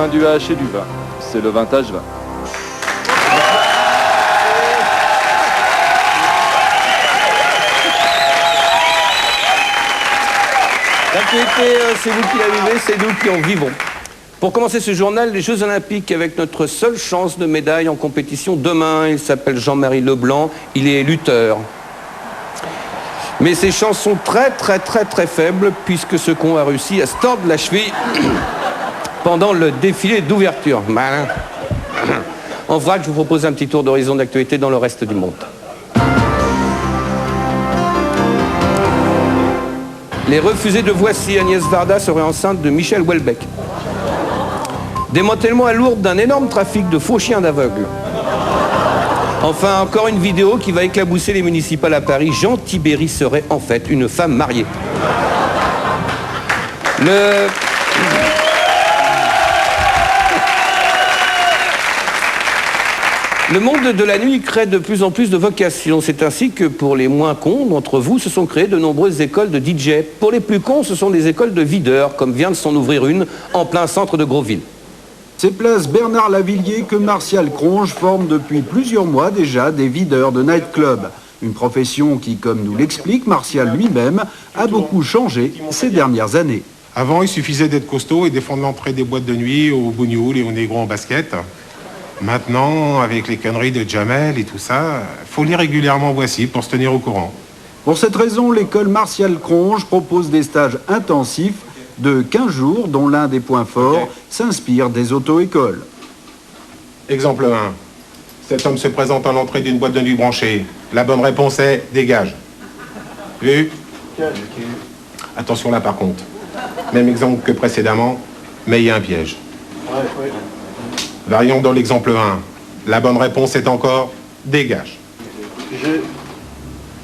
du H et du vin. C'est le vintage vin. L'actualité, c'est vous qui la vivez, c'est nous qui en vivons. Pour commencer ce journal, les Jeux Olympiques avec notre seule chance de médaille en compétition demain. Il s'appelle Jean-Marie Leblanc, il est lutteur. Mais ses chances sont très faibles puisque ce con a réussi à se tordre la cheville pendant le défilé d'ouverture. Malin. En vrac, je vous propose un petit tour d'horizon d'actualité dans le reste du monde. Les refusés de Voici, Agnès Varda serait enceinte de Michel Houellebecq. Démantèlement à Lourdes d'un énorme trafic de faux chiens d'aveugles. Enfin, encore une vidéo qui va éclabousser les municipales à Paris. Jean Tibéri serait en fait une femme mariée. Le monde de la nuit crée de plus en plus de vocations. C'est ainsi que pour les moins cons d'entre vous, se sont créées de nombreuses écoles de DJ. Pour les plus cons, ce sont des écoles de videurs, comme vient de s'en ouvrir une en plein centre de Grosville. C'est place Bernard Lavillier que Martial Cronge forme depuis plusieurs mois déjà des videurs de nightclub. Une profession qui, comme nous l'explique Martial lui-même, a beaucoup changé ces dernières années. Avant, il suffisait d'être costaud et défendre l'entrée des boîtes de nuit aux bougnoules et aux négros en basket. Maintenant, avec les conneries de Jamel et tout ça, faut lire régulièrement Voici pour se tenir au courant. Pour cette raison, l'école Martial Cronge propose des stages intensifs de 15 jours, dont l'un des points forts s'inspire des auto-écoles. Exemple 1. Cet homme se présente à l'entrée d'une boîte de nuit branchée. La bonne réponse est « dégage ». Vu ? Attention là par contre. Même exemple que précédemment, mais il y a un piège. Varions dans l'exemple 1. La bonne réponse est encore « dégage ».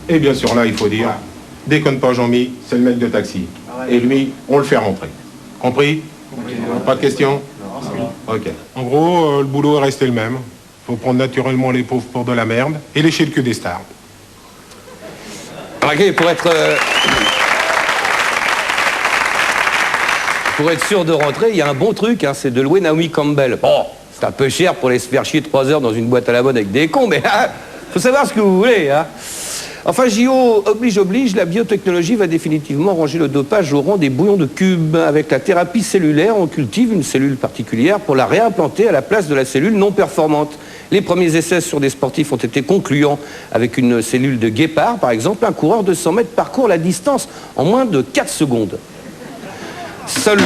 Et bien sûr là, il faut dire « déconne pas Jean-Mi, c'est le mec de taxi ». Et lui, on le fait rentrer. Compris ? Pas de questions ? Ok. En gros, le boulot est resté le même. Faut prendre naturellement les pauvres pour de la merde et lécher le cul des stars. Ok, pour être sûr de rentrer, il y a un bon truc, hein, c'est de louer Naomi Campbell. Bon, c'est un peu cher pour aller se faire chier 3 heures dans une boîte à la mode avec des cons, mais faut savoir ce que vous voulez, hein. Enfin, JO oblige, la biotechnologie va définitivement ranger le dopage au rang des bouillons de cubes. Avec la thérapie cellulaire, on cultive une cellule particulière pour la réimplanter à la place de la cellule non performante. Les premiers essais sur des sportifs ont été concluants. Avec une cellule de guépard, par exemple, un coureur de 100 mètres parcourt la distance en moins de 4 secondes. Seul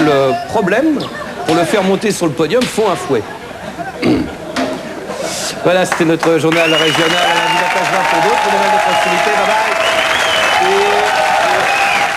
problème, pour le faire monter sur le podium, faut un fouet. Voilà, c'était notre journal régional. À lundi matin, pour d'autres, de proximité. Bye bye.